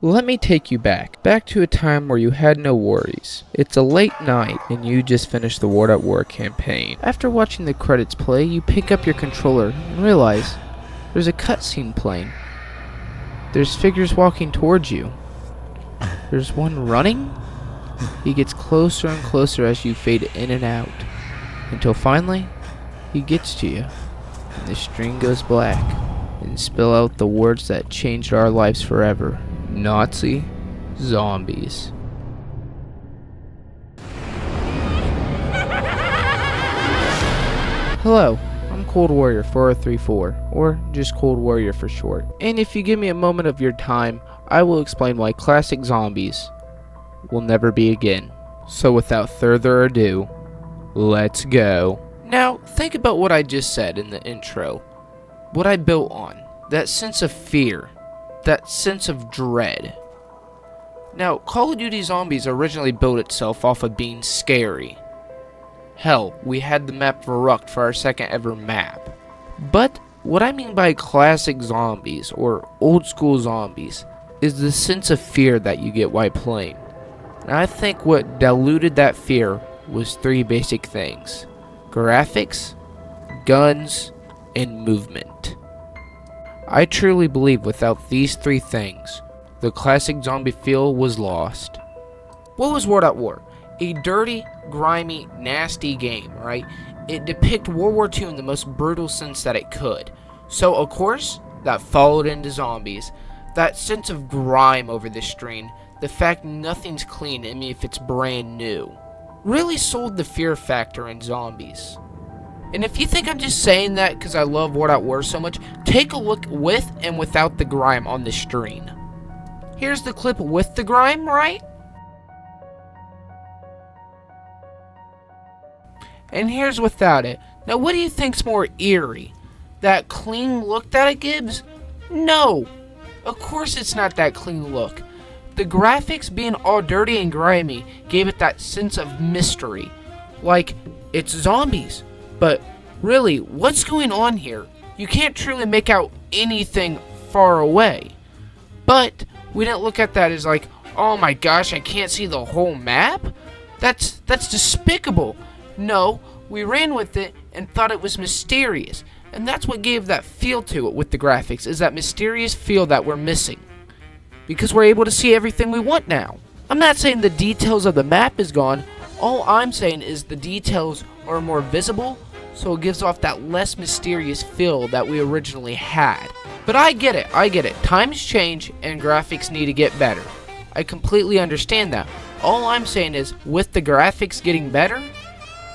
Let me take you back to a time where you had no worries. It's a late night and you just finished the War at War campaign. After watching the credits play, you pick up your controller and realize there's a cutscene playing. There's figures walking towards you. There's one running. He gets closer and closer as you fade in and out, until finally he gets to you and the screen goes black and spill out the words that changed our lives forever. Nazi zombies. Hello, I'm Cold Warrior 4034, or just Cold Warrior for short. And if you give me a moment of your time, I will explain why classic zombies will never be again. So without further ado, let's go. Now, think about what I just said in the intro. What I built on. That sense of fear. That sense of dread. Now, Call of Duty Zombies originally built itself off of being scary. Hell, we had the map Verrucht for our second ever map. But what I mean by classic zombies, or old school zombies, is the sense of fear that you get while playing. And I think what diluted that fear was three basic things: graphics, guns, and movement. I truly believe without these three things, the classic zombie feel was lost. What was War at War? A dirty, grimy, nasty game, right? It depicted World War II in the most brutal sense that it could. So, of course, that followed into zombies. That sense of grime over the screen, the fact nothing's clean, I mean if it's brand new, really sold the fear factor in zombies. And if you think I'm just saying that because I love War at War so much, take a look with and without the grime on the screen. Here's the clip with the grime, right? And here's without it. Now what do you think's more eerie? That clean look that it gives? No! Of course it's not that clean look. The graphics being all dirty and grimy gave it that sense of mystery. Like, it's zombies. But really, what's going on here? You can't truly make out anything far away. But we didn't look at that as like, oh my gosh, I can't see the whole map? That's despicable. No, we ran with it and thought it was mysterious. And that's what gave that feel to it with the graphics, is that mysterious feel that we're missing. Because we're able to see everything we want now. I'm not saying the details of the map is gone. All I'm saying is the details are more visible, so it gives off that less mysterious feel that we originally had. But I get it. Times change and graphics need to get better. I completely understand that. All I'm saying is, with the graphics getting better,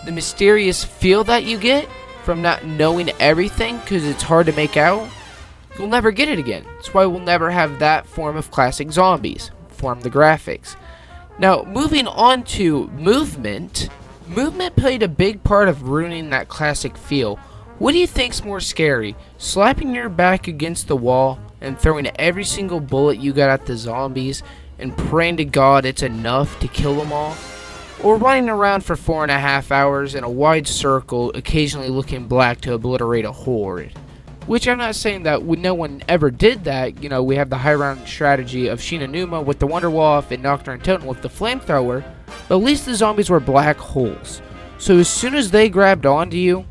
the mysterious feel that you get from not knowing everything because it's hard to make out, you'll never get it again. That's why we'll never have that form of classic zombies, form the graphics. Now, moving on to movement. Movement played a big part of ruining that classic feel. What do you think's more scary? Slapping your back against the wall and throwing every single bullet you got at the zombies and praying to God it's enough to kill them all? Or running around for 4.5 hours in a wide circle, occasionally looking black to obliterate a horde? Which I'm not saying that no one ever did that. You know, we have the high round strategy of Shinanuma with the Wonderwolf and Nocturne Totem with the flamethrower, but at least the zombies were black holes. So as soon as they grabbed onto you,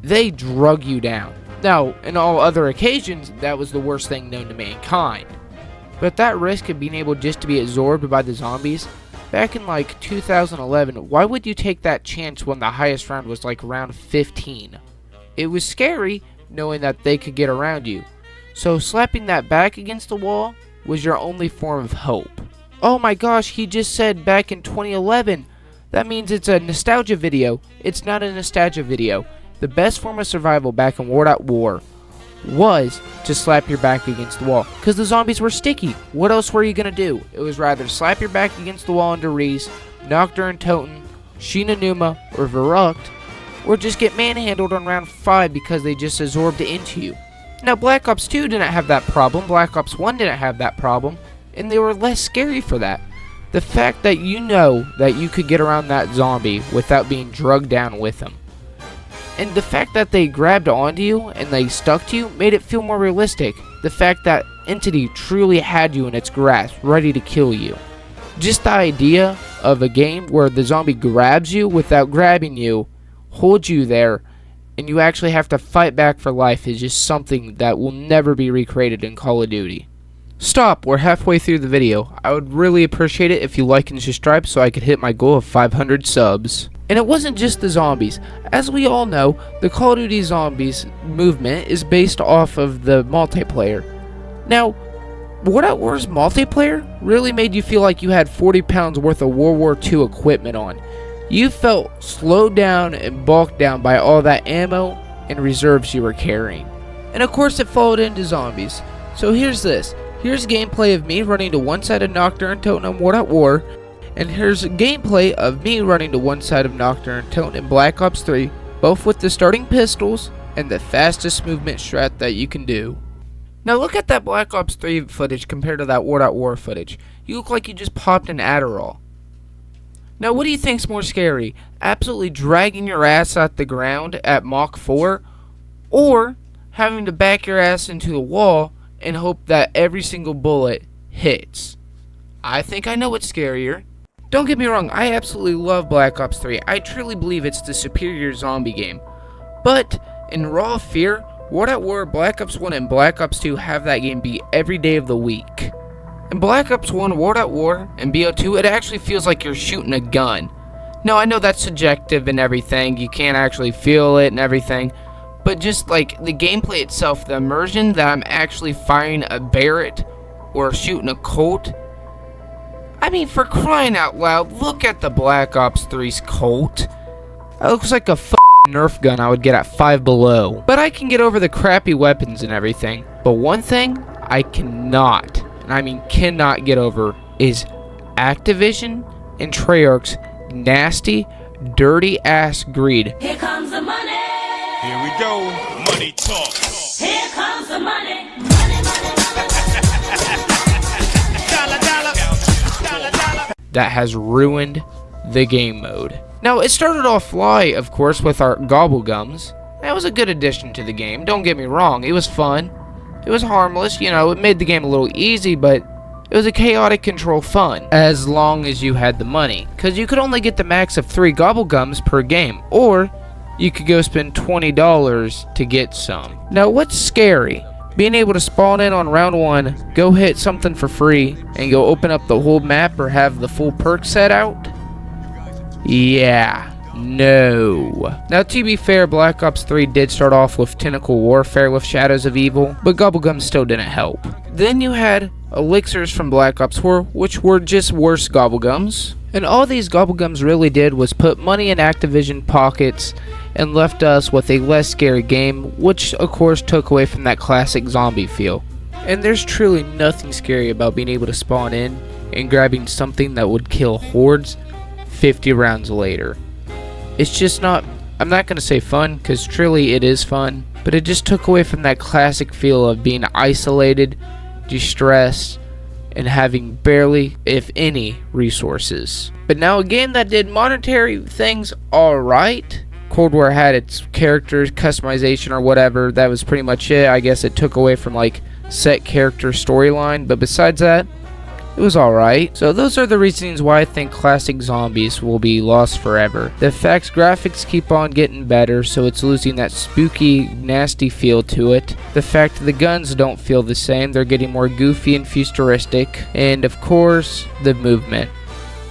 they drug you down. Now, in all other occasions, that was the worst thing known to mankind. But that risk of being able just to be absorbed by the zombies, back in like 2011, why would you take that chance when the highest round was like round 15? It was scary, knowing that they could get around you. So slapping that back against the wall was your only form of hope. Oh my gosh, he just said back in 2011. That means it's a nostalgia video. It's not a nostalgia video. The best form of survival back in War at War was to slap your back against the wall, because the zombies were sticky. What else were you going to do? It was rather slap your back against the wall into Reese, Nocturne Totem, Shinanuma, or Verrucht, or just get manhandled on round 5 because they just absorbed into you. Now, Black Ops 2 didn't have that problem, Black Ops 1 didn't have that problem, and they were less scary for that. The fact that you know that you could get around that zombie without being drugged down with them. And the fact that they grabbed onto you and they stuck to you made it feel more realistic. The fact that entity truly had you in its grasp, ready to kill you. Just the idea of a game where the zombie grabs you without grabbing you, holds you there, and you actually have to fight back for life is just something that will never be recreated in Call of Duty. Stop, we're halfway through the video. I would really appreciate it if you like and subscribe so I could hit my goal of 500 subs. And it wasn't just the zombies. As we all know, the Call of Duty Zombies movement is based off of the multiplayer. Now, World at War's multiplayer really made you feel like you had 40 pounds worth of World War II equipment on. You felt slowed down and bulked down by all that ammo and reserves you were carrying. And of course it followed into zombies. So here's this. Here's gameplay of me running to one side of Nocturne and Toten in World at War. And here's gameplay of me running to one side of Nocturne and Toten in Black Ops 3. Both with the starting pistols and the fastest movement strat that you can do. Now look at that Black Ops 3 footage compared to that World at War footage. You look like you just popped an Adderall. Now what do you think's more scary? Absolutely dragging your ass out the ground at Mach 4? Or having to back your ass into the wall and hope that every single bullet hits? I think I know what's scarier. Don't get me wrong, I absolutely love Black Ops 3. I truly believe it's the superior zombie game. But in raw fear, World at War, Black Ops 1, and Black Ops 2 have that game beat every day of the week. In Black Ops 1, World at War, and BO2, it actually feels like you're shooting a gun. Now, I know that's subjective and everything, you can't actually feel it and everything, but just like the gameplay itself, the immersion that I'm actually firing a Barrett or shooting a Colt. I mean, for crying out loud, look at the Black Ops 3's Colt. That looks like a Nerf gun I would get at 5 Below. But I can get over the crappy weapons and everything. But one thing I cannot, and I mean cannot get over, is Activision and Treyarch's nasty, dirty ass greed. Here comes the money. Here we go. Money talk. Here comes the money. Money, money, money. Dollar, dollar. Dollar, dollar. That has ruined the game mode. Now, it started off fly, of course, with our Gobblegums. That was a good addition to the game, don't get me wrong, it was fun. It was harmless, you know, it made the game a little easy, but it was a chaotic control fun. As long as you had the money, because you could only get the max of 3 Gobblegums per game, or you could go spend $20 to get some. Now, what's scary? Being able to spawn in on round 1, go hit something for free, and go open up the whole map or have the full perk set out? Yeah, no. Now, to be fair, Black Ops 3 did start off with Tentacle Warfare with Shadows of Evil, but Gobblegum still didn't help. Then you had Elixirs from Black Ops 4, which were just worse Gobblegums. And all these Gobblegums really did was put money in Activision pockets and left us with a less scary game, which of course took away from that classic zombie feel. And there's truly nothing scary about being able to spawn in and grabbing something that would kill hordes 50 rounds later. It's just not, I'm not going to say fun, because truly it is fun, but it just took away from that classic feel of being isolated, distressed, and having barely, if any, resources. But now a game that did monetary things alright. Cold War had its characters, customization or whatever, that was pretty much it. I guess it took away from like set character storyline, but besides that, it was alright. So those are the reasons why I think classic zombies will be lost forever. The effects, graphics keep on getting better, so it's losing that spooky, nasty feel to it. The fact that the guns don't feel the same, they're getting more goofy and futuristic. And of course, the movement.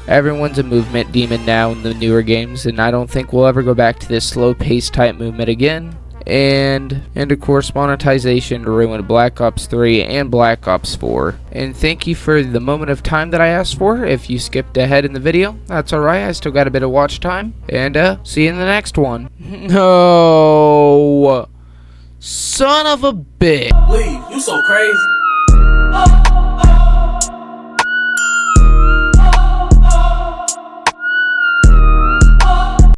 Everyone's a movement demon now in the newer games, and I don't think we'll ever go back to this slow-paced type movement again. And of course, monetization ruined Black Ops 3 and Black Ops 4. And thank you for the moment of time that I asked for. If you skipped ahead in the video, that's alright, I still got a bit of watch time. And see you in the next one. No, son of a bitch. Leave, you so crazy.